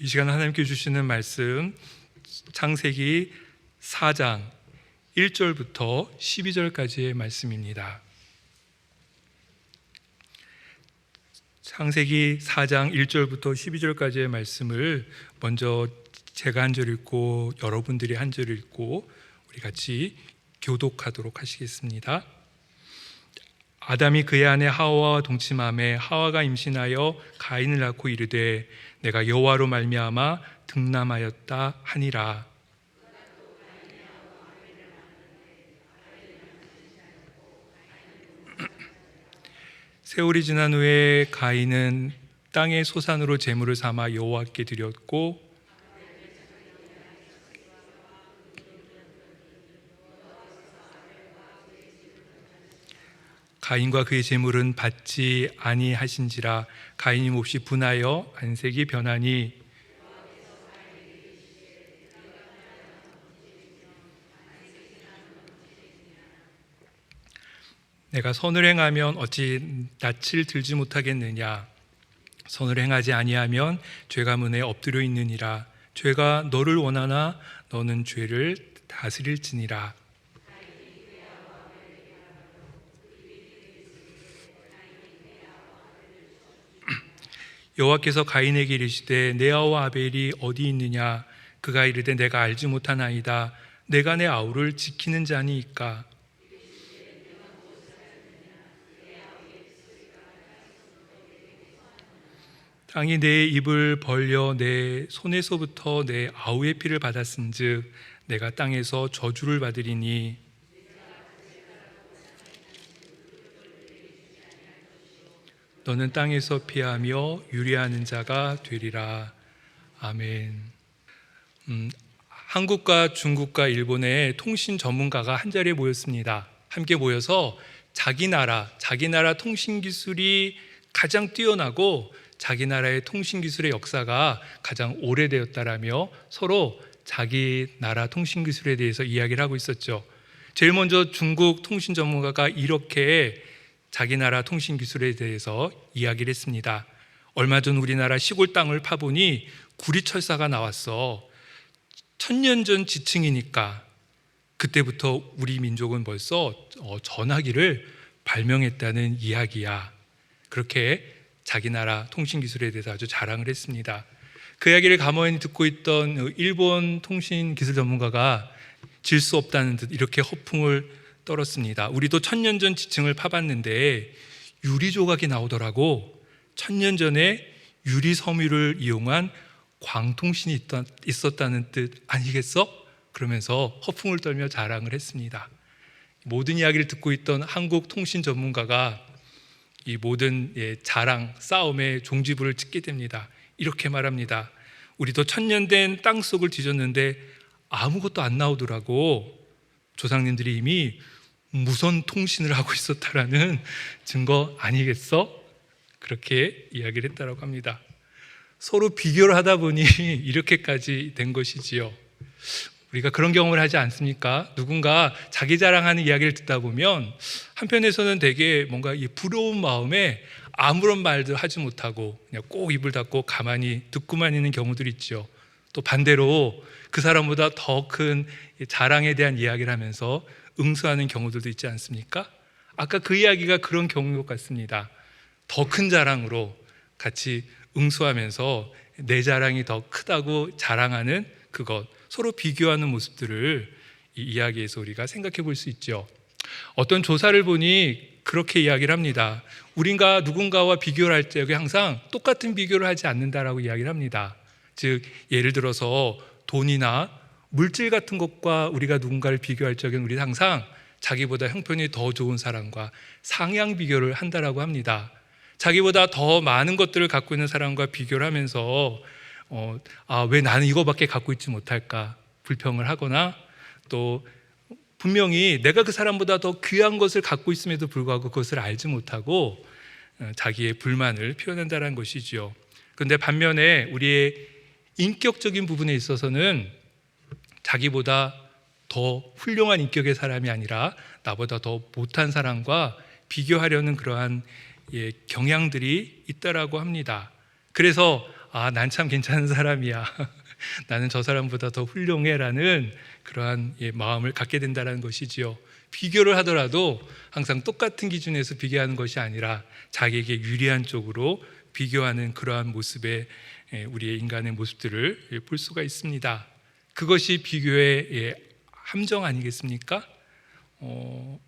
이 시간 하나님께 주시는 말씀 창세기 4장 1절부터 12절까지의 말씀입니다. 창세기 4장 1절부터 12절까지의 말씀을 먼저 제가 한 절 읽고 여러분들이 한 절 읽고 우리 같이 교독하도록 하시겠습니다. 아담이 그의 아내 하와와 동침하매 하와가 임신하여 가인을 낳고 이르되 내가 여호와로 말미암아 득남하였다 하니라. 세월이 지난 후에 가인은 땅의 소산으로 제물을 삼아 여호와께 드렸고 가인과 그의 제물은 받지 아니하신지라. 가인이 몹시 분하여 안색이 변하니 내가 선을 행하면 어찌 낯을 들지 못하겠느냐. 선을 행하지 아니하면 죄가 문에 엎드려 있느니라. 죄가 너를 원하나 너는 죄를 다스릴지니라. 여호와께서 가인에게 이르시되 내 아우 아벨이 어디 있느냐. 그가 이르되 내가 알지 못하나이다. 내가 내 아우를 지키는 자니이까. 땅이 내 입을 벌려 내 손에서부터 내 아우의 피를 받았은즉 내가 땅에서 저주를 받으리니 너는 땅에서 피하며 유리하는 자가 되리라. 아멘. 한국과 중국과 일본의 통신 전문가가 한자리에 모였습니다. 함께 모여서 자기 나라 통신 기술이 가장 뛰어나고 자기 나라의 통신 기술의 역사가 가장 오래되었다라며 서로 자기 나라 통신 기술에 대해서 이야기를 하고 있었죠. 제일 먼저 중국 통신 전문가가 이렇게 자기 나라 통신 기술에 대해서 이야기를 했습니다. 얼마 전 우리나라 시골 땅을 파보니 구리철사가 나왔어. 1000년 전 지층이니까 그때부터 우리 민족은 벌써 전화기를 발명했다는 이야기야. 그렇게 자기 나라 통신 기술에 대해서 아주 자랑을 했습니다. 그 이야기를 가만히 듣고 있던 일본 통신 기술 전문가가 질 수 없다는 듯 이렇게 허풍을 떨었습니다. 우리도 1000년 전 지층을 파봤는데 유리 조각이 나오더라고. 1000년 전에 유리 섬유를 이용한 광통신이 있었다는 뜻 아니겠어? 그러면서 허풍을 떨며 자랑을 했습니다. 모든 이야기를 듣고 있던 한국 통신 전문가가 이 모든 자랑, 싸움의 종지부를 찍게 됩니다. 이렇게 말합니다. 우리도 1000년 된 땅속을 뒤졌는데 아무것도 안 나오더라고. 조상님들이 이미 무선 통신을 하고 있었다라는 증거 아니겠어? 그렇게 이야기를 했다고 합니다. 서로 비교를 하다 보니 이렇게까지 된 것이지요. 우리가 그런 경험을 하지 않습니까? 누군가 자기 자랑하는 이야기를 듣다 보면 한편에서는 되게 뭔가 이 부러운 마음에 아무런 말도 하지 못하고 그냥 꼭 입을 닫고 가만히 듣고만 있는 경우들이 있죠. 또 반대로 그 사람보다 더 큰 자랑에 대한 이야기를 하면서 응수하는 경우들도 있지 않습니까? 아까 그 이야기가 그런 경우인 것 같습니다. 더 큰 자랑으로 같이 응수하면서 내 자랑이 더 크다고 자랑하는 그것, 서로 비교하는 모습들을 이 이야기에서 우리가 생각해 볼 수 있죠. 어떤 조사를 보니 그렇게 이야기를 합니다. 우리가 누군가와 비교를 할 때 항상 똑같은 비교를 하지 않는다라고 이야기를 합니다. 즉 예를 들어서 돈이나 물질 같은 것과 우리가 누군가를 비교할 적에는 우리는 항상 자기보다 형편이 더 좋은 사람과 상향 비교를 한다라고 합니다. 자기보다 더 많은 것들을 갖고 있는 사람과 비교를 하면서 왜 나는 이거밖에 갖고 있지 못할까 불평을 하거나 또 분명히 내가 그 사람보다 더 귀한 것을 갖고 있음에도 불구하고 그것을 알지 못하고 자기의 불만을 표현한다는 것이지요. 그런데 반면에 우리의 인격적인 부분에 있어서는 자기보다 더 훌륭한 인격의 사람이 아니라 나보다 더 못한 사람과 비교하려는 그러한 경향들이 있다라고 합니다. 그래서 난 참 괜찮은 사람이야. 나는 저 사람보다 더 훌륭해라는 그러한 마음을 갖게 된다는 것이지요. 비교를 하더라도 항상 똑같은 기준에서 비교하는 것이 아니라 자기에게 유리한 쪽으로 비교하는 그러한 모습에 우리의 인간의 모습들을 볼 수가 있습니다. 그것이 비교의 함정 아니겠습니까?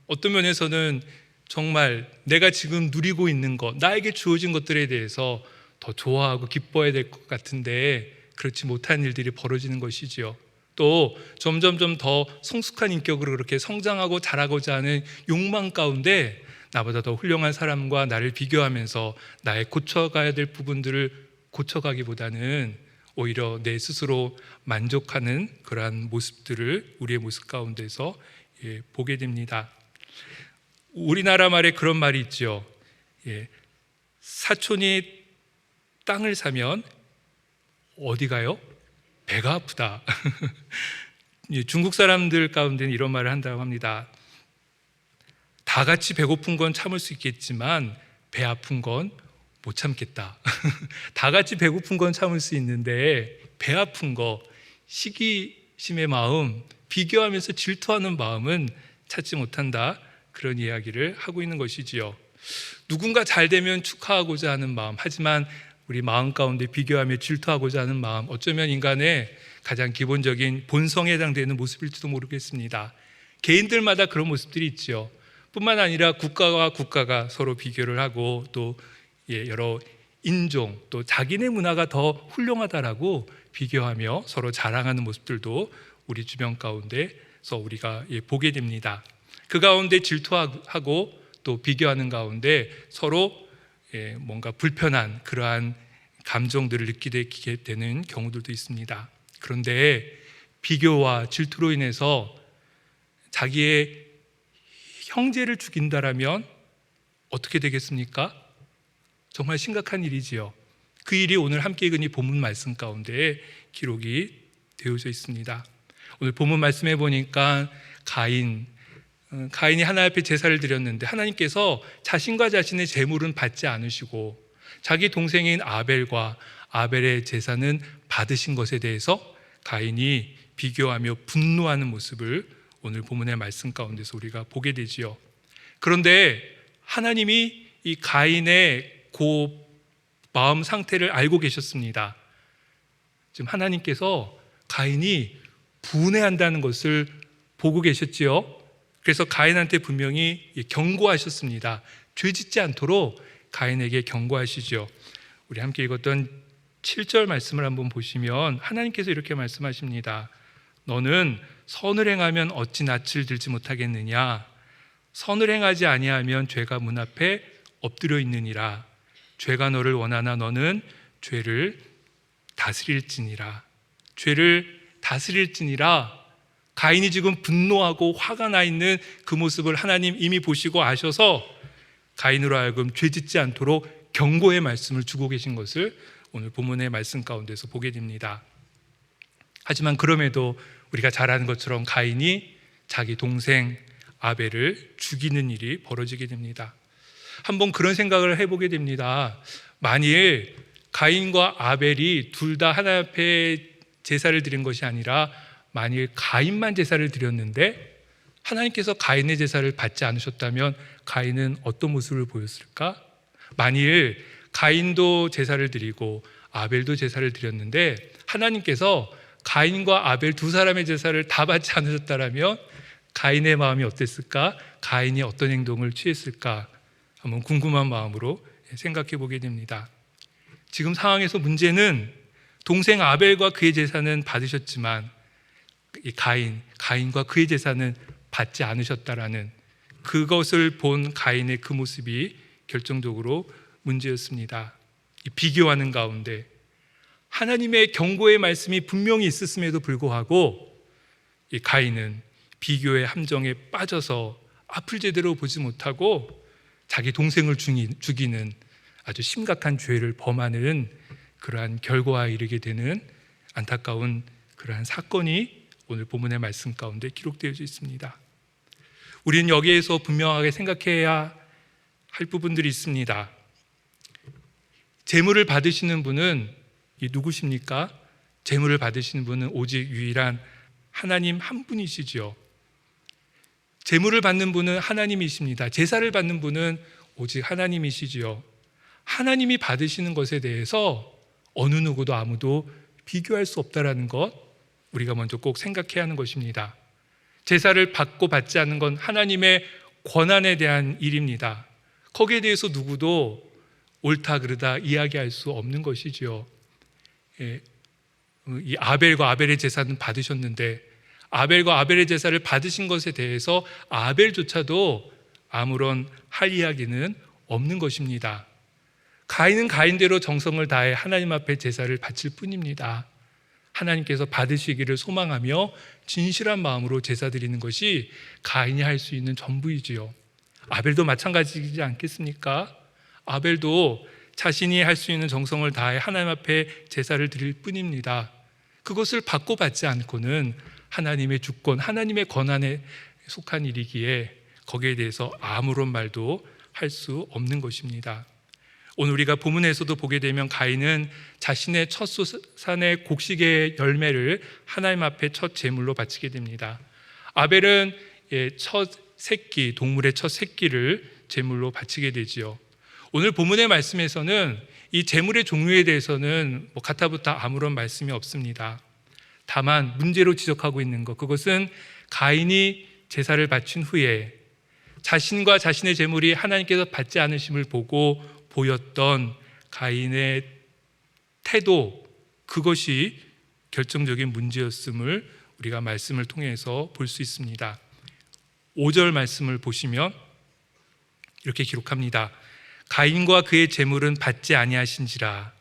어떤 면에서는 정말 내가 지금 누리고 있는 것, 나에게 주어진 것들에 대해서 더 좋아하고 기뻐해야 될 것 같은데 그렇지 못한 일들이 벌어지는 것이지요. 또 점점점 더 성숙한 인격으로 그렇게 성장하고 자라고자 하는 욕망 가운데 나보다 더 훌륭한 사람과 나를 비교하면서 나의 고쳐가야 될 부분들을 고쳐가기보다는 오히려 내 스스로 만족하는 그러한 모습들을 우리의 모습 가운데서 보게 됩니다. 우리나라 말에 그런 말이 있죠. 사촌이 땅을 사면 어디 가요? 배가 아프다. 중국 사람들 가운데는 이런 말을 한다고 합니다. 다 같이 배고픈 건 참을 수 있겠지만 배 아픈 건 못 참겠다. 다 같이 배고픈 건 참을 수 있는데 배 아픈 거, 시기심의 마음, 비교하면서 질투하는 마음은 찾지 못한다. 그런 이야기를 하고 있는 것이지요. 누군가 잘 되면 축하하고자 하는 마음, 하지만 우리 마음 가운데 비교하며 질투하고자 하는 마음, 어쩌면 인간의 가장 기본적인 본성에 해당되는 모습일지도 모르겠습니다. 개인들마다 그런 모습들이 있죠. 뿐만 아니라 국가와 국가가 서로 비교를 하고 또 여러 인종, 또 자기네 문화가 더 훌륭하다라고 비교하며 서로 자랑하는 모습들도 우리 주변 가운데서 우리가 보게 됩니다. 그 가운데 질투하고 또 비교하는 가운데 서로 뭔가 불편한 그러한 감정들을 느끼게 되는 경우들도 있습니다. 그런데 비교와 질투로 인해서 자기의 형제를 죽인다라면 어떻게 되겠습니까? 정말 심각한 일이지요. 그 일이 오늘 함께 읽은 이 본문 말씀 가운데 기록이 되어져 있습니다. 오늘 본문 말씀해 보니까 가인이 하나님 앞에 제사를 드렸는데 하나님께서 자신과 자신의 제물은 받지 않으시고 자기 동생인 아벨과 아벨의 제사는 받으신 것에 대해서 가인이 비교하며 분노하는 모습을 오늘 본문의 말씀 가운데서 우리가 보게 되지요. 그런데 하나님이 이 가인의 그 마음 상태를 알고 계셨습니다. 지금 하나님께서 가인이 분해한다는 것을 보고 계셨지요. 그래서 가인한테 분명히 경고하셨습니다. 죄 짓지 않도록 가인에게 경고하시죠. 우리 함께 읽었던 7절 말씀을 한번 보시면 하나님께서 이렇게 말씀하십니다. 너는 선을 행하면 어찌 낯을 들지 못하겠느냐? 선을 행하지 아니하면 죄가 문 앞에 엎드려 있느니라. 죄가 너를 원하나 너는 죄를 다스릴지니라. 죄를 다스릴지니라. 가인이 지금 분노하고 화가 나 있는 그 모습을 하나님 이미 보시고 아셔서 가인으로 하여금 죄 짓지 않도록 경고의 말씀을 주고 계신 것을 오늘 본문의 말씀 가운데서 보게 됩니다. 하지만 그럼에도 우리가 잘 아는 것처럼 가인이 자기 동생 아벨을 죽이는 일이 벌어지게 됩니다. 한번 그런 생각을 해보게 됩니다. 만일 가인과 아벨이 둘 다 하나님 앞에 제사를 드린 것이 아니라 만일 가인만 제사를 드렸는데 하나님께서 가인의 제사를 받지 않으셨다면 가인은 어떤 모습을 보였을까? 만일 가인도 제사를 드리고 아벨도 제사를 드렸는데 하나님께서 가인과 아벨 두 사람의 제사를 다 받지 않으셨다면 가인의 마음이 어땠을까? 가인이 어떤 행동을 취했을까? 한번 궁금한 마음으로 생각해 보게 됩니다. 지금 상황에서 문제는 동생 아벨과 그의 제사는 받으셨지만 가인과 그의 제사는 받지 않으셨다라는 그것을 본 가인의 그 모습이 결정적으로 문제였습니다. 비교하는 가운데 하나님의 경고의 말씀이 분명히 있었음에도 불구하고 이 가인은 비교의 함정에 빠져서 앞을 제대로 보지 못하고 자기 동생을 죽이는 아주 심각한 죄를 범하는 그러한 결과에 이르게 되는 안타까운 그러한 사건이 오늘 본문의 말씀 가운데 기록되어져 있습니다. 우리는 여기에서 분명하게 생각해야 할 부분들이 있습니다. 제물을 받으시는 분은 이 누구십니까? 제물을 받으시는 분은 오직 유일한 하나님 한 분이시지요. 제물을 받는 분은 하나님이십니다. 제사를 받는 분은 오직 하나님이시지요. 하나님이 받으시는 것에 대해서 어느 누구도 아무도 비교할 수 없다라는 것, 우리가 먼저 꼭 생각해야 하는 것입니다. 제사를 받고 받지 않는 건 하나님의 권한에 대한 일입니다. 거기에 대해서 누구도 옳다 그르다 이야기할 수 없는 것이지요. 이 아벨과 아벨의 제사는 받으셨는데 아벨과 아벨의 제사를 받으신 것에 대해서 아벨조차도 아무런 할 이야기는 없는 것입니다. 가인은 가인대로 정성을 다해 하나님 앞에 제사를 바칠 뿐입니다. 하나님께서 받으시기를 소망하며 진실한 마음으로 제사 드리는 것이 가인이 할 수 있는 전부이지요. 아벨도 마찬가지이지 않겠습니까? 아벨도 자신이 할 수 있는 정성을 다해 하나님 앞에 제사를 드릴 뿐입니다. 그것을 받고 받지 않고는 하나님의 주권, 하나님의 권한에 속한 일이기에 거기에 대해서 아무런 말도 할 수 없는 것입니다. 오늘 우리가 본문에서도 보게 되면 가인은 자신의 첫 소산의 곡식의 열매를 하나님 앞에 첫 제물로 바치게 됩니다. 아벨은 첫 새끼, 동물의 첫 새끼를 제물로 바치게 되지요. 오늘 본문의 말씀에서는 이 제물의 종류에 대해서는 가타부타 아무런 말씀이 없습니다. 다만 문제로 지적하고 있는 것, 그것은 가인이 제사를 바친 후에 자신과 자신의 제물이 하나님께서 받지 않으심을 보고 보였던 가인의 태도, 그것이 결정적인 문제였음을 우리가 말씀을 통해서 볼 수 있습니다. 5절 말씀을 보시면 이렇게 기록합니다. 가인과 그의 제물은 받지 아니하신지라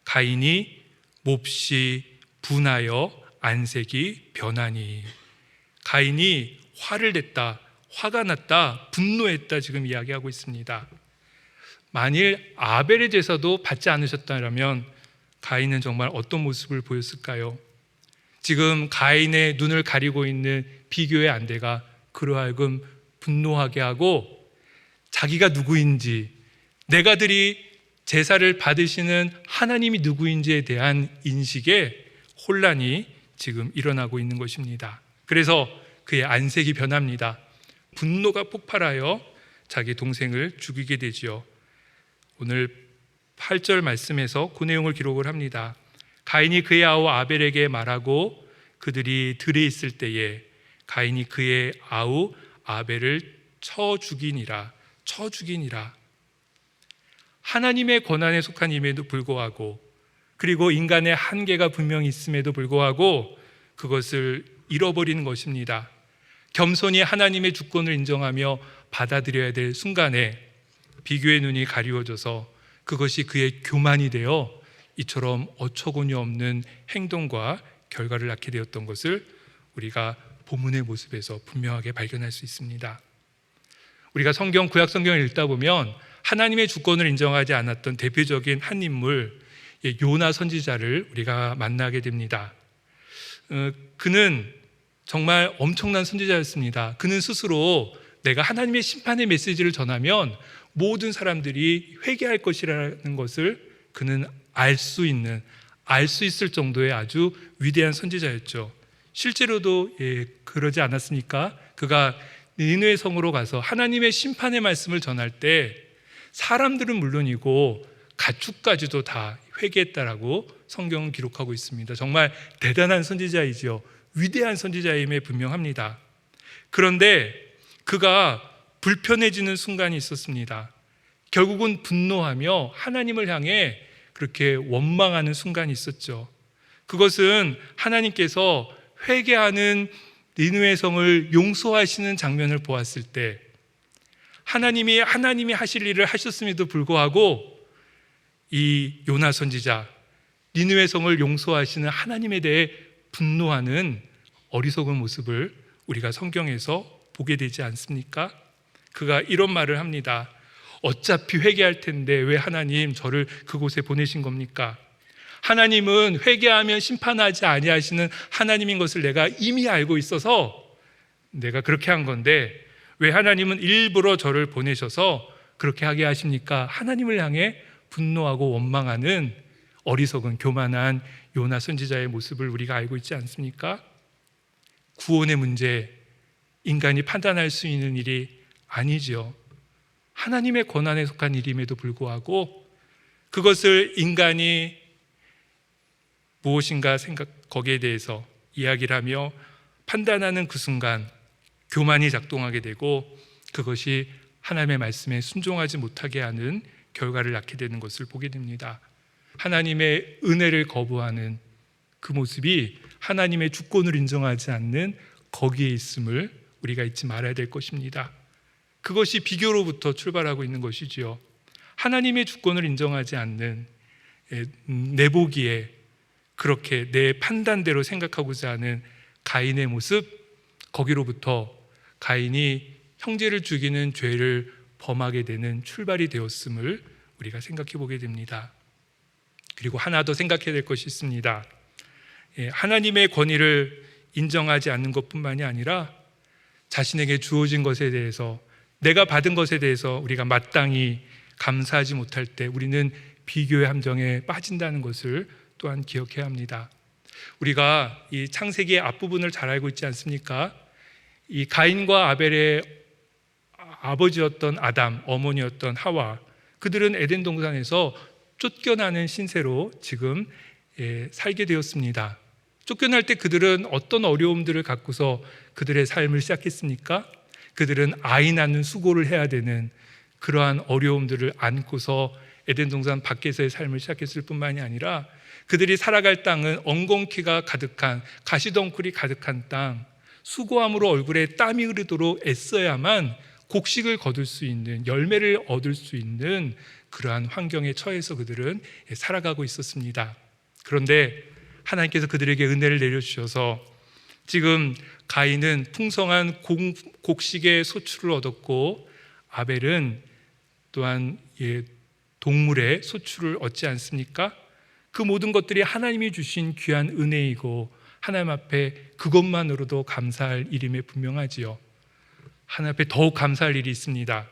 가인이 몹시 분하여 안색이 변하니. 가인이 화를 냈다, 화가 났다, 분노했다 지금 이야기하고 있습니다. 만일 아벨의 제사도 받지 않으셨다면 가인은 정말 어떤 모습을 보였을까요? 지금 가인의 눈을 가리고 있는 비교의 안대가 그로 하여금 분노하게 하고 자기가 누구인지, 내가 드리 제사를 받으시는 하나님이 누구인지에 대한 인식에 혼란이 지금 일어나고 있는 것입니다. 그래서 그의 안색이 변합니다. 분노가 폭발하여 자기 동생을 죽이게 되지요. 오늘 8절 말씀에서 그 내용을 기록을 합니다. 가인이 그의 아우 아벨에게 말하고 그들이 들에 있을 때에 가인이 그의 아우 아벨을 쳐 죽이니라. 하나님의 권한에 속한 임에도 불구하고, 그리고 인간의 한계가 분명히 있음에도 불구하고 그것을 잃어버리는 것입니다. 겸손히 하나님의 주권을 인정하며 받아들여야 될 순간에 비교의 눈이 가리워져서 그것이 그의 교만이 되어 이처럼 어처구니 없는 행동과 결과를 낳게 되었던 것을 우리가 본문의 모습에서 분명하게 발견할 수 있습니다. 우리가 구약 성경을 읽다 보면 하나님의 주권을 인정하지 않았던 대표적인 한 인물, 요나 선지자를 우리가 만나게 됩니다. 그는 정말 엄청난 선지자였습니다. 그는 스스로 내가 하나님의 심판의 메시지를 전하면 모든 사람들이 회개할 것이라는 것을 그는 알 수 있을 정도의 아주 위대한 선지자였죠. 실제로도 그러지 않았습니까? 그가 니느웨 성으로 가서 하나님의 심판의 말씀을 전할 때 사람들은 물론이고 가축까지도 다 회개했다라고 성경은 기록하고 있습니다. 정말 대단한 선지자이지요. 위대한 선지자임에 분명합니다. 그런데 그가 불편해지는 순간이 있었습니다. 결국은 분노하며 하나님을 향해 그렇게 원망하는 순간이 있었죠. 그것은 하나님께서 회개하는 니느웨 성을 용서하시는 장면을 보았을 때 하나님이 하실 일을 하셨음에도 불구하고 이 요나 선지자, 니느웨 성을 용서하시는 하나님에 대해 분노하는 어리석은 모습을 우리가 성경에서 보게 되지 않습니까? 그가 이런 말을 합니다. 어차피 회개할 텐데 왜 하나님 저를 그곳에 보내신 겁니까? 하나님은 회개하면 심판하지 아니하시는 하나님인 것을 내가 이미 알고 있어서 내가 그렇게 한 건데 왜 하나님은 일부러 저를 보내셔서 그렇게 하게 하십니까? 하나님을 향해 분노하고 원망하는 어리석은 교만한 요나 선지자의 모습을 우리가 알고 있지 않습니까? 구원의 문제, 인간이 판단할 수 있는 일이 아니지요. 하나님의 권한에 속한 일임에도 불구하고 그것을 인간이 무엇인가 거기에 대해서 이야기를 하며 판단하는 그 순간 교만이 작동하게 되고 그것이 하나님의 말씀에 순종하지 못하게 하는 결과를 낳게 되는 것을 보게 됩니다. 하나님의 은혜를 거부하는 그 모습이 하나님의 주권을 인정하지 않는 거기에 있음을 우리가 잊지 말아야 될 것입니다. 그것이 비교로부터 출발하고 있는 것이지요. 하나님의 주권을 인정하지 않는 내 보기에 그렇게 내 판단대로 생각하고자 하는 가인의 모습, 거기로부터 가인이 형제를 죽이는 죄를 범하게 되는 출발이 되었음을 우리가 생각해 보게 됩니다. 그리고 하나 더 생각해야 될 것이 있습니다. 하나님의 권위를 인정하지 않는 것뿐만이 아니라 자신에게 주어진 것에 대해서, 내가 받은 것에 대해서 우리가 마땅히 감사하지 못할 때 우리는 비교의 함정에 빠진다는 것을 또한 기억해야 합니다. 우리가 이 창세기의 앞부분을 잘 알고 있지 않습니까? 이 가인과 아벨의 아버지였던 아담, 어머니였던 하와, 그들은 에덴 동산에서 쫓겨나는 신세로 지금 살게 되었습니다. 쫓겨날 때 그들은 어떤 어려움들을 갖고서 그들의 삶을 시작했습니까? 그들은 아이 낳는 수고를 해야 되는 그러한 어려움들을 안고서 에덴 동산 밖에서의 삶을 시작했을 뿐만이 아니라 그들이 살아갈 땅은 엉겅퀴가 가득한, 가시덩굴이 가득한 땅, 수고함으로 얼굴에 땀이 흐르도록 애써야만 곡식을 거둘 수 있는, 열매를 얻을 수 있는 그러한 환경에 처해서 그들은 살아가고 있었습니다. 그런데 하나님께서 그들에게 은혜를 내려주셔서 지금 가인은 풍성한 곡식의 소출을 얻었고 아벨은 또한 동물의 소출을 얻지 않습니까? 그 모든 것들이 하나님이 주신 귀한 은혜이고 하나님 앞에 그것만으로도 감사할 일임에 분명하지요. 하나님 앞에 더욱 감사할 일이 있습니다.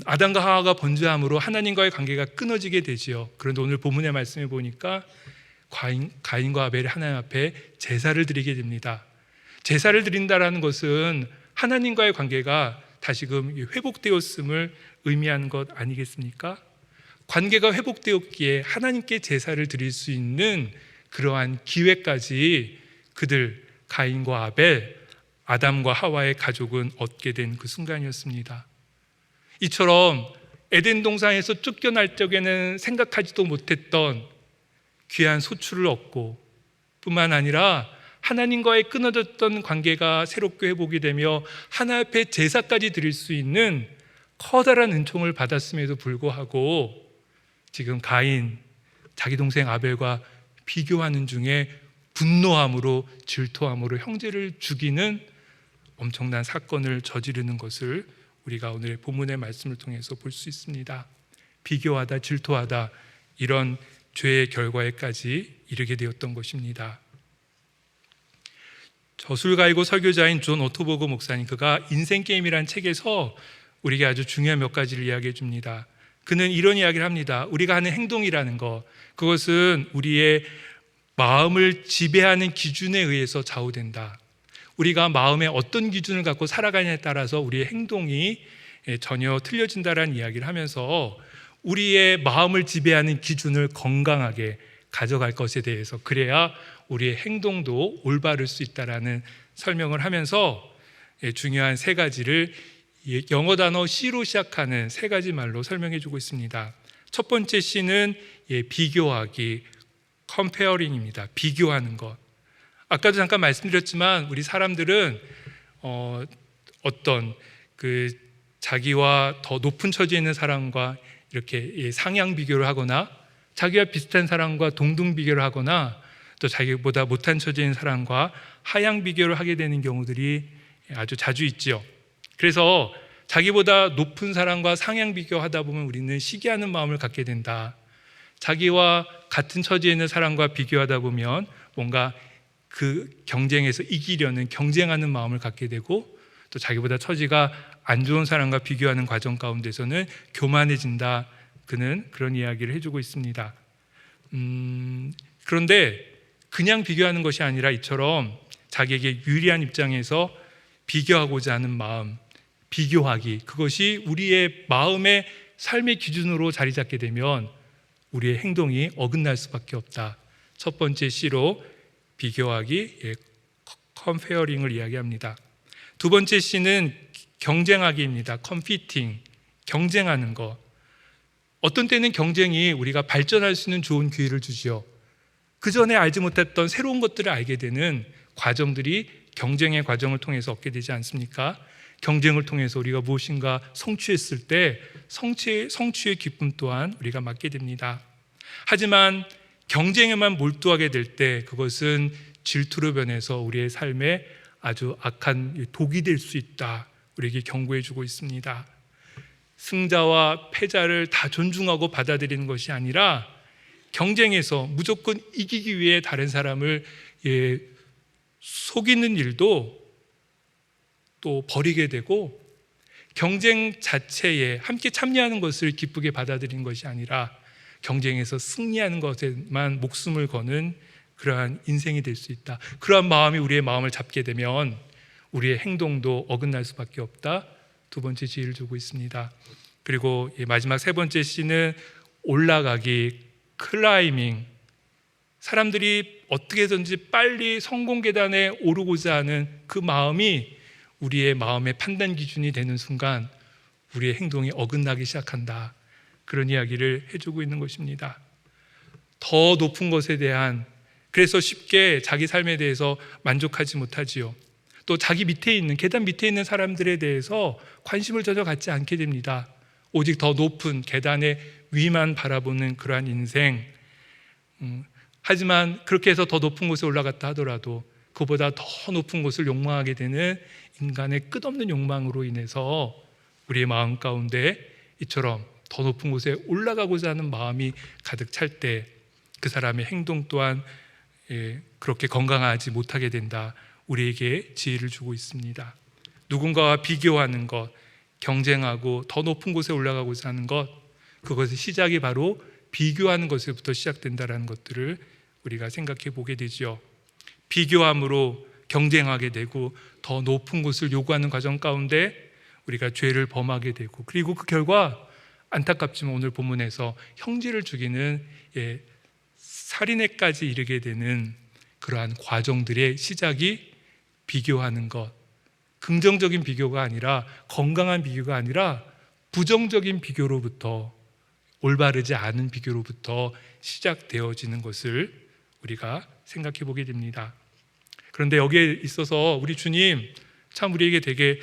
아담과 하와가 번제함으로 하나님과의 관계가 끊어지게 되지요. 그런데 오늘 본문의 말씀을 보니까 가인과 아벨이 하나님 앞에 제사를 드리게 됩니다. 제사를 드린다라는 것은 하나님과의 관계가 다시금 회복되었음을 의미하는 것 아니겠습니까? 관계가 회복되었기에 하나님께 제사를 드릴 수 있는 그러한 기회까지 그들 가인과 아벨, 아담과 하와의 가족은 얻게 된 그 순간이었습니다. 이처럼 에덴 동산에서 쫓겨날 적에는 생각하지도 못했던 귀한 소출을 얻고 뿐만 아니라 하나님과의 끊어졌던 관계가 새롭게 회복이 되며 하나님 앞에 제사까지 드릴 수 있는 커다란 은총을 받았음에도 불구하고 지금 가인, 자기 동생 아벨과 비교하는 중에 분노함으로, 질투함으로 형제를 죽이는 엄청난 사건을 저지르는 것을 우리가 오늘의 본문의 말씀을 통해서 볼 수 있습니다. 비교하다, 질투하다, 이런 죄의 결과에까지 이르게 되었던 것입니다. 저술가이고 설교자인 존 오토버그 목사님, 그가 인생게임이라는 책에서 우리에게 아주 중요한 몇 가지를 이야기해 줍니다. 그는 이런 이야기를 합니다. 우리가 하는 행동이라는 것, 그것은 우리의 마음을 지배하는 기준에 의해서 좌우된다. 우리가 마음에 어떤 기준을 갖고 살아가냐에 따라서 우리의 행동이 전혀 틀려진다라는 이야기를 하면서 우리의 마음을 지배하는 기준을 건강하게 가져갈 것에 대해서, 그래야 우리의 행동도 올바를 수 있다라는 설명을 하면서 중요한 세 가지를 영어 단어 C로 시작하는 세 가지 말로 설명해 주고 있습니다. 첫 번째 C는 비교하기, comparing입니다. 비교하는 것. 아까도 잠깐 말씀드렸지만 우리 사람들은 어떤 자기와 더 높은 처지에 있는 사람과 이렇게 상향 비교를 하거나 자기와 비슷한 사람과 동등 비교를 하거나 또 자기보다 못한 처지에 있는 사람과 하향 비교를 하게 되는 경우들이 아주 자주 있죠. 그래서 자기보다 높은 사람과 상향 비교하다 보면 우리는 시기하는 마음을 갖게 된다. 자기와 같은 처지에 있는 사람과 비교하다 보면 뭔가 그 경쟁에서 이기려는 경쟁하는 마음을 갖게 되고 또 자기보다 처지가 안 좋은 사람과 비교하는 과정 가운데서는 교만해진다. 그는 그런 이야기를 해주고 있습니다. 그런데 그냥 비교하는 것이 아니라 이처럼 자기에게 유리한 입장에서 비교하고자 하는 마음, 비교하기, 그것이 우리의 마음의 삶의 기준으로 자리 잡게 되면 우리의 행동이 어긋날 수밖에 없다. 첫 번째 C로 비교하기, 컴페어링을 이야기합니다. 두 번째 C는 경쟁하기입니다. competing, 경쟁하는 것. 어떤 때는 경쟁이 우리가 발전할 수 있는 좋은 기회를 주지요. 그 전에 알지 못했던 새로운 것들을 알게 되는 과정들이 경쟁의 과정을 통해서 얻게 되지 않습니까? 경쟁을 통해서 우리가 무엇인가 성취했을 때 성취의 기쁨 또한 우리가 맛게 됩니다. 하지만 경쟁에만 몰두하게 될 때 그것은 질투로 변해서 우리의 삶에 아주 악한 독이 될 수 있다. 우리에게 경고해 주고 있습니다. 승자와 패자를 다 존중하고 받아들이는 것이 아니라 경쟁에서 무조건 이기기 위해 다른 사람을 속이는 일도 또 버리게 되고, 경쟁 자체에 함께 참여하는 것을 기쁘게 받아들이는 것이 아니라 경쟁에서 승리하는 것에만 목숨을 거는 그러한 인생이 될 수 있다. 그러한 마음이 우리의 마음을 잡게 되면 우리의 행동도 어긋날 수밖에 없다. 두 번째 지혜를 주고 있습니다. 그리고 마지막 세 번째 C는 올라가기, 클라이밍. 사람들이 어떻게든지 빨리 성공 계단에 오르고자 하는 그 마음이 우리의 마음의 판단 기준이 되는 순간 우리의 행동이 어긋나기 시작한다. 그런 이야기를 해주고 있는 것입니다. 더 높은 것에 대한, 그래서 쉽게 자기 삶에 대해서 만족하지 못하지요. 또 자기 밑에 있는, 계단 밑에 있는 사람들에 대해서 관심을 전혀 갖지 않게 됩니다. 오직 더 높은 계단의 위만 바라보는 그러한 인생. 하지만 그렇게 해서 더 높은 곳에 올라갔다 하더라도 그보다 더 높은 곳을 욕망하게 되는 인간의 끝없는 욕망으로 인해서 우리의 마음 가운데 이처럼 더 높은 곳에 올라가고자 하는 마음이 가득 찰 때 그 사람의 행동 또한 그렇게 건강하지 못하게 된다. 우리에게 지혜를 주고 있습니다. 누군가와 비교하는 것, 경쟁하고 더 높은 곳에 올라가고자 하는 것, 그것의 시작이 바로 비교하는 것에부터 시작된다는 것들을 우리가 생각해 보게 되지요. 비교함으로 경쟁하게 되고 더 높은 곳을 요구하는 과정 가운데 우리가 죄를 범하게 되고, 그리고 그 결과 안타깝지만 오늘 본문에서 형제를 죽이는 살인에까지 이르게 되는 그러한 과정들의 시작이 비교하는 것, 긍정적인 비교가 아니라, 건강한 비교가 아니라 부정적인 비교로부터, 올바르지 않은 비교로부터 시작되어지는 것을 우리가 생각해 보게 됩니다. 그런데 여기에 있어서 우리 주님 참 우리에게 되게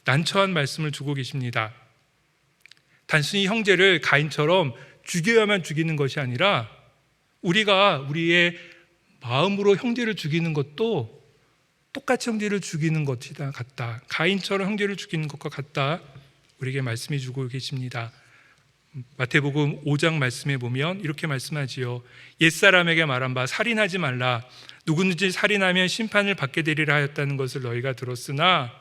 난처한 말씀을 주고 계십니다. 단순히 형제를 가인처럼 죽여야만 죽이는 것이 아니라 우리가 우리의 마음으로 형제를 죽이는 것도 똑같이 형제를 죽이는 것이다 같다. 가인처럼 형제를 죽이는 것과 같다. 우리에게 말씀해 주고 계십니다. 마태복음 5장 말씀에 보면 이렇게 말씀하지요. 옛사람에게 말한 바 살인하지 말라. 누구든지 살인하면 심판을 받게 되리라 하였다는 것을 너희가 들었으나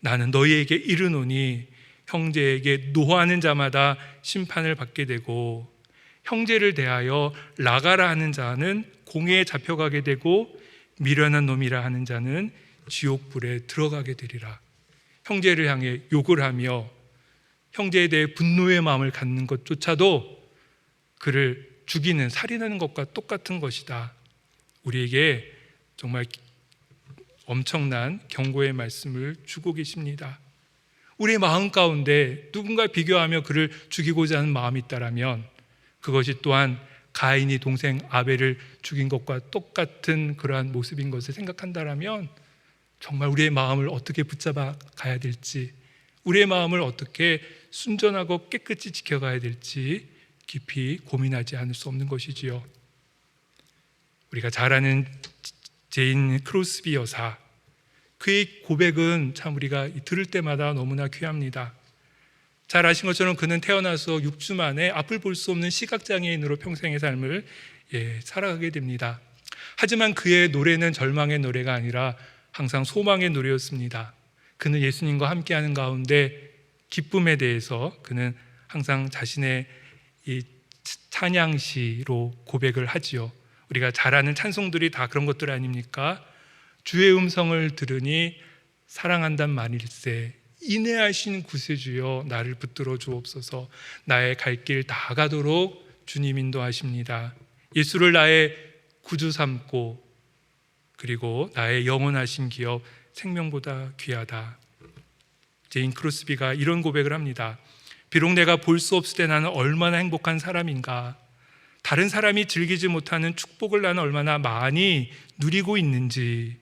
나는 너희에게 이르노니 형제에게 노하는 자마다 심판을 받게 되고 형제를 대하여 나가라 하는 자는 공회에 잡혀가게 되고 미련한 놈이라 하는 자는 지옥불에 들어가게 되리라. 형제를 향해 욕을 하며 형제에 대해 분노의 마음을 갖는 것조차도 그를 죽이는, 살인하는 것과 똑같은 것이다. 우리에게 정말 엄청난 경고의 말씀을 주고 계십니다. 우리의 마음 가운데 누군가 비교하며 그를 죽이고자 하는 마음이 있다라면 그것이 또한 가인이 동생 아벨을 죽인 것과 똑같은 그러한 모습인 것을 생각한다라면 정말 우리의 마음을 어떻게 붙잡아 가야 될지, 우리의 마음을 어떻게 순전하고 깨끗이 지켜가야 될지 깊이 고민하지 않을 수 없는 것이지요. 우리가 잘 아는 제인 크로스비 여사, 그의 고백은 참 우리가 들을 때마다 너무나 귀합니다. 잘 아신 것처럼 그는 태어나서 6주 만에 앞을 볼 수 없는 시각장애인으로 평생의 삶을 살아가게 됩니다. 하지만 그의 노래는 절망의 노래가 아니라 항상 소망의 노래였습니다. 그는 예수님과 함께하는 가운데 기쁨에 대해서 그는 항상 자신의 이 찬양시로 고백을 하지요. 우리가 잘 아는 찬송들이 다 그런 것들 아닙니까? 주의 음성을 들으니 사랑한단 말일세, 인애하신 구세주여 나를 붙들어 주옵소서. 나의 갈 길 다 가도록 주님 인도하십니다. 예수를 나의 구주 삼고 그리고 나의 영원하신 기업 생명보다 귀하다. 제인 크로스비가 이런 고백을 합니다. 비록 내가 볼 수 없을 때 나는 얼마나 행복한 사람인가, 다른 사람이 즐기지 못하는 축복을 나는 얼마나 많이 누리고 있는지,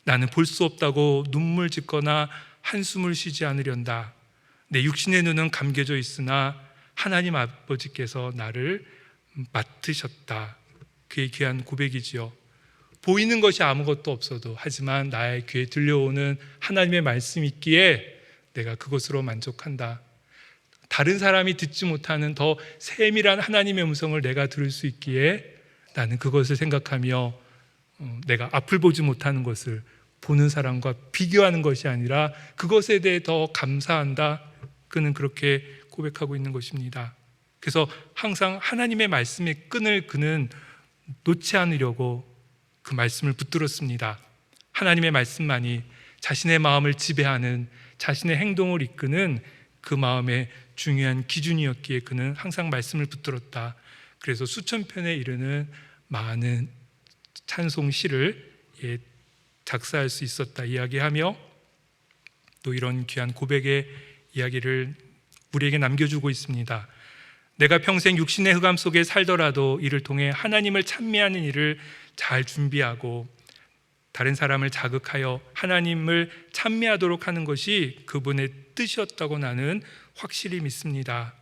나는 볼 수 없다고 눈물 짓거나 한숨을 쉬지 않으련다. 내 육신의 눈은 감겨져 있으나 하나님 아버지께서 나를 맡으셨다. 그의 귀한 고백이지요. 보이는 것이 아무것도 없어도, 하지만 나의 귀에 들려오는 하나님의 말씀이 있기에 내가 그것으로 만족한다. 다른 사람이 듣지 못하는 더 세밀한 하나님의 음성을 내가 들을 수 있기에 나는 그것을 생각하며 내가 앞을 보지 못하는 것을 보는 사람과 비교하는 것이 아니라 그것에 대해 더 감사한다. 그는 그렇게 고백하고 있는 것입니다. 그래서 항상 하나님의 말씀의 끈을 그는 놓지 않으려고 그 말씀을 붙들었습니다. 하나님의 말씀만이 자신의 마음을 지배하는, 자신의 행동을 이끄는 그 마음의 중요한 기준이었기에 그는 항상 말씀을 붙들었다. 그래서 수천 편에 이르는 많은 찬송 시를 작사할 수 있었다 이야기하며, 또 이런 귀한 고백의 이야기를 우리에게 남겨주고 있습니다. 내가 평생 육신의 흑암 속에 살더라도 이를 통해 하나님을 찬미하는 일을 잘 준비하고 다른 사람을 자극하여 하나님을 찬미하도록 하는 것이 그분의 뜻이었다고 나는 확실히 믿습니다.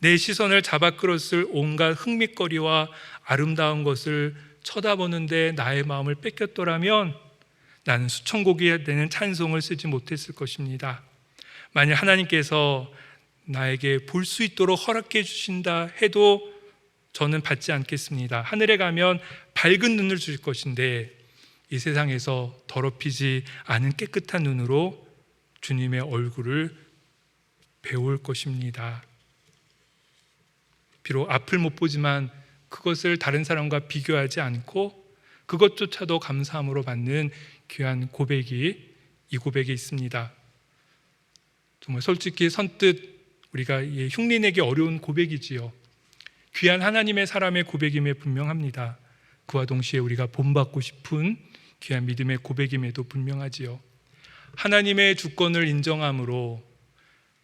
내 시선을 잡아 끌었을 온갖 흥미거리와 아름다운 것을 쳐다보는데 나의 마음을 뺏겼더라면 나는 수천 곡이 되는 찬송을 쓰지 못했을 것입니다. 만약 하나님께서 나에게 볼 수 있도록 허락해 주신다 해도 저는 받지 않겠습니다. 하늘에 가면 밝은 눈을 주실 것인데 이 세상에서 더럽히지 않은 깨끗한 눈으로 주님의 얼굴을 배울 것입니다. 비록 앞을 못 보지만 그것을 다른 사람과 비교하지 않고 그것조차도 감사함으로 받는 귀한 고백이 이 고백에 있습니다. 정말 솔직히 선뜻 우리가 흉내내기 어려운 고백이지요. 귀한 하나님의 사람의 고백임에 분명합니다. 그와 동시에 우리가 본받고 싶은 귀한 믿음의 고백임에도 분명하지요. 하나님의 주권을 인정함으로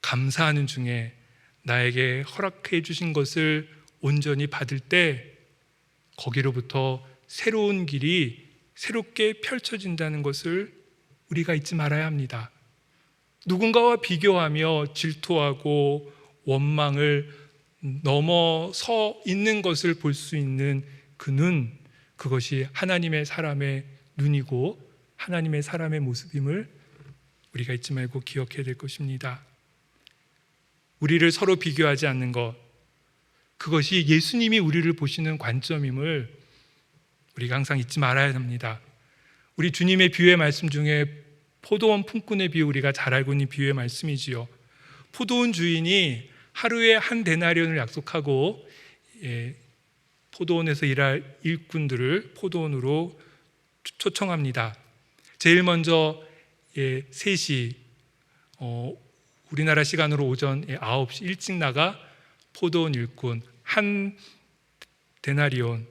감사하는 중에 나에게 허락해 주신 것을 온전히 받을 때 거기로부터 새로운 길이 새롭게 펼쳐진다는 것을 우리가 잊지 말아야 합니다. 누군가와 비교하며 질투하고 원망을 넘어서 있는 것을 볼 수 있는 그 눈, 그것이 하나님의 사람의 눈이고 하나님의 사람의 모습임을 우리가 잊지 말고 기억해야 될 것입니다. 우리를 서로 비교하지 않는 것, 그것이 예수님이 우리를 보시는 관점임을 우리가 항상 잊지 말아야 합니다. 우리 주님의 비유의 말씀 중에 포도원 품꾼의 비유, 우리가 잘 알고 있는 비유의 말씀이지요. 포도원 주인이 하루에 한 데나리온을 약속하고 포도원에서 일할 일꾼들을 포도원으로 초청합니다. 제일 먼저 3시 우리나라 시간으로 오전 9시 일찍 나가 포도원 일꾼 한 데나리온의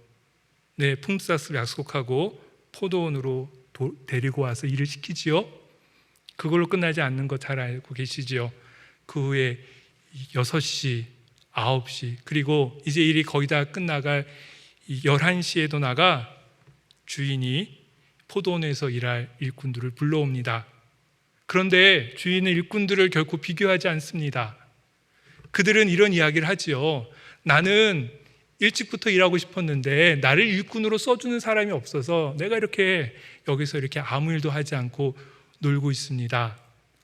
품삯을 약속하고 포도원으로 데리고 와서 일을 시키지요. 그걸로 끝나지 않는 거 잘 알고 계시지요. 그 후에 6시, 9시, 그리고 이제 일이 거의 다 끝나갈 11시에도 나가 주인이 포도원에서 일할 일꾼들을 불러옵니다. 그런데 주인은 일꾼들을 결코 비교하지 않습니다. 그들은 이런 이야기를 하지요. 나는 일찍부터 일하고 싶었는데 나를 일꾼으로 써주는 사람이 없어서 내가 이렇게 여기서 이렇게 아무 일도 하지 않고 놀고 있습니다.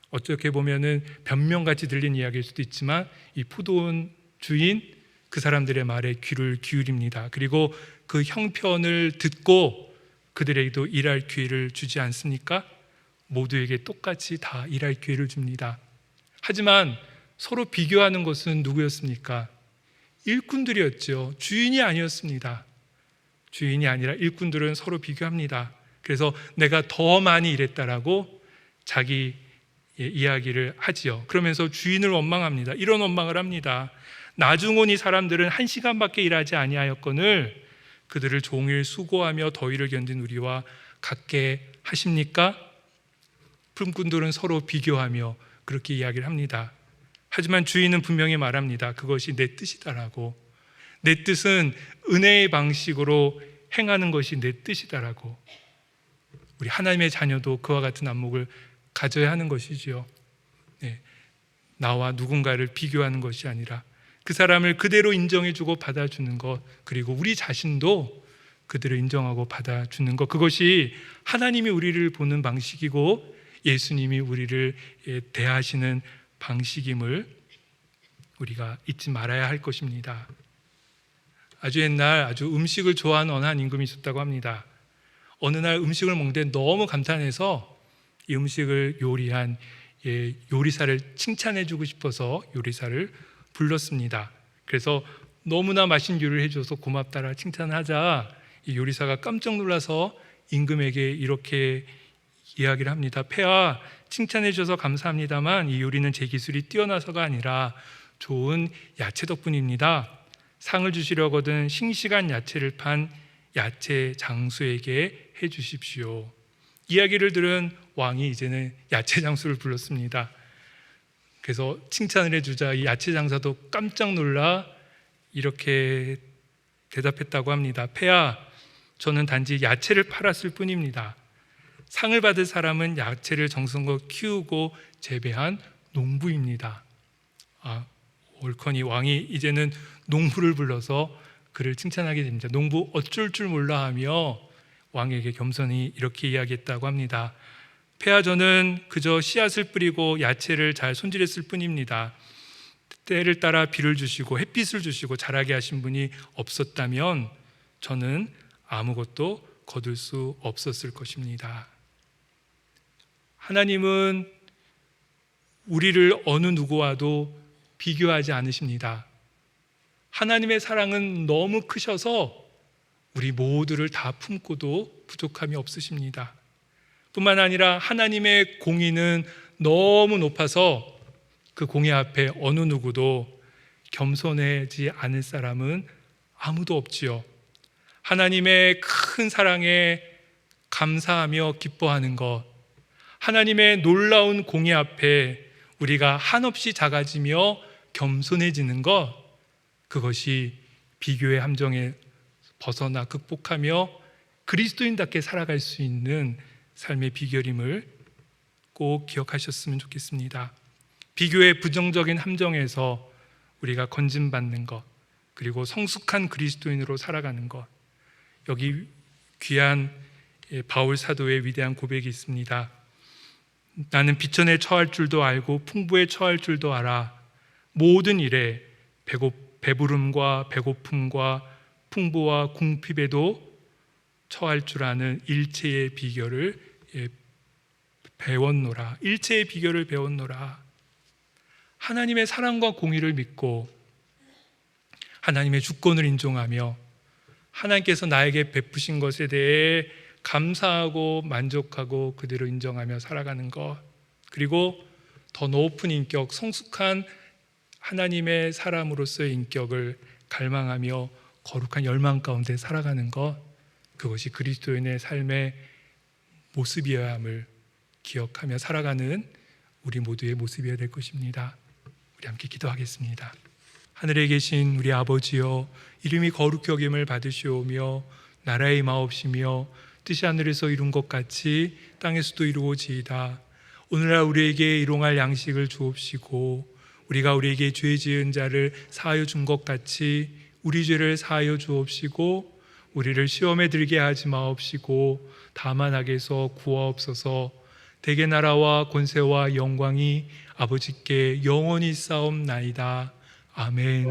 어떻게 보면은 변명같이 들린 이야기일 수도 있지만 이 포도원 주인 그 사람들의 말에 귀를 기울입니다. 그리고 그 형편을 듣고 그들에게도 일할 기회를 주지 않습니까? 모두에게 똑같이 다 일할 기회를 줍니다. 하지만 서로 비교하는 것은 누구였습니까? 일꾼들이었죠. 주인이 아니었습니다. 주인이 아니라 일꾼들은 서로 비교합니다. 그래서 내가 더 많이 일했다라고 자기 이야기를 하지요. 그러면서 주인을 원망합니다. 이런 원망을 합니다. 나중 온 이 사람들은 1시간밖에 일하지 아니하였거늘 그들을 종일 수고하며 더위를 견딘 우리와 같게 하십니까? 품꾼들은 서로 비교하며 그렇게 이야기를 합니다. 하지만 주인은 분명히 말합니다. 그것이 내 뜻이다라고. 내 뜻은 은혜의 방식으로 행하는 것이 내 뜻이다라고. 우리 하나님의 자녀도 그와 같은 안목을 가져야 하는 것이지요. 네. 나와 누군가를 비교하는 것이 아니라 그 사람을 그대로 인정해주고 받아주는 것, 그리고 우리 자신도 그들을 인정하고 받아주는 것, 그것이 하나님이 우리를 보는 방식이고 예수님이 우리를 대하시는 방식임을 우리가 잊지 말아야 할 것입니다. 아주 옛날 아주 음식을 좋아하는 어느 한 임금이 있었다고 합니다. 어느 날 음식을 먹는데 너무 감탄해서 이 음식을 요리한 요리사를 칭찬해주고 싶어서 요리사를 불렀습니다. 그래서 너무나 맛있는 요리를 해줘서 고맙다라 칭찬하자 이 요리사가 깜짝 놀라서 임금에게 이렇게 이야기를 합니다. 폐하, 칭찬해줘서 감사합니다만 이 요리는 제 기술이 뛰어나서가 아니라 좋은 야채 덕분입니다. 상을 주시려거든 싱싱한 야채를 판 야채 장수에게 해주십시오. 이야기를 들은 왕이 이제는 야채 장수를 불렀습니다. 그래서 칭찬을 해주자 이 야채 장사도 깜짝 놀라 이렇게 대답했다고 합니다. 폐하, 저는 단지 야채를 팔았을 뿐입니다. 상을 받을 사람은 야채를 정성껏 키우고 재배한 농부입니다. 옳거니 왕이 이제는 농부를 불러서 그를 칭찬하게 됩니다. 농부 어쩔 줄 몰라 하며 왕에게 겸손히 이렇게 이야기했다고 합니다. 폐하, 저는 그저 씨앗을 뿌리고 야채를 잘 손질했을 뿐입니다. 때를 따라 비를 주시고 햇빛을 주시고 자라게 하신 분이 없었다면 저는 아무것도 거둘 수 없었을 것입니다. 하나님은 우리를 어느 누구와도 비교하지 않으십니다. 하나님의 사랑은 너무 크셔서 우리 모두를 다 품고도 부족함이 없으십니다. 뿐만 아니라 하나님의 공의는 너무 높아서 그 공의 앞에 어느 누구도 겸손하지 않을 사람은 아무도 없지요. 하나님의 큰 사랑에 감사하며 기뻐하는 것, 하나님의 놀라운 공의 앞에 우리가 한없이 작아지며 겸손해지는 것, 그것이 비교의 함정에 벗어나 극복하며 그리스도인답게 살아갈 수 있는 삶의 비결임을 꼭 기억하셨으면 좋겠습니다. 비교의 부정적인 함정에서 우리가 건진받는 것, 그리고 성숙한 그리스도인으로 살아가는 것, 여기 귀한 바울 사도의 위대한 고백이 있습니다. 나는 비천에 처할 줄도 알고 풍부에 처할 줄도 알아. 모든 일에 배부름과 배고픔과 풍부와 궁핍에도 처할 줄 아는 일체의 비결을 배웠노라. 일체의 비결을 배웠노라. 하나님의 사랑과 공의를 믿고 하나님의 주권을 인정하며 하나님께서 나에게 베푸신 것에 대해 감사하고 만족하고 그대로 인정하며 살아가는 것, 그리고 더 높은 인격, 성숙한 하나님의 사람으로서의 인격을 갈망하며 거룩한 열망 가운데 살아가는 것, 그것이 그리스도인의 삶의 모습이어야 함을 기억하며 살아가는 우리 모두의 모습이어야 될 것입니다. 우리 함께 기도하겠습니다. 하늘에 계신 우리 아버지여, 이름이 거룩히 여김을 받으시오며 나라의 마옵시며 뜻이 하늘에서 이룬 것 같이 땅에서도 이루어지이다. 오늘날 우리에게 일용할 양식을 주옵시고 우리가 우리에게 죄 지은 자를 사하여 준 것 같이 우리 죄를 사하여 주옵시고 우리를 시험에 들게 하지 마옵시고 다만 악에서 구하옵소서. 대개 나라와 권세와 영광이 아버지께 영원히 싸움나이다. 아멘.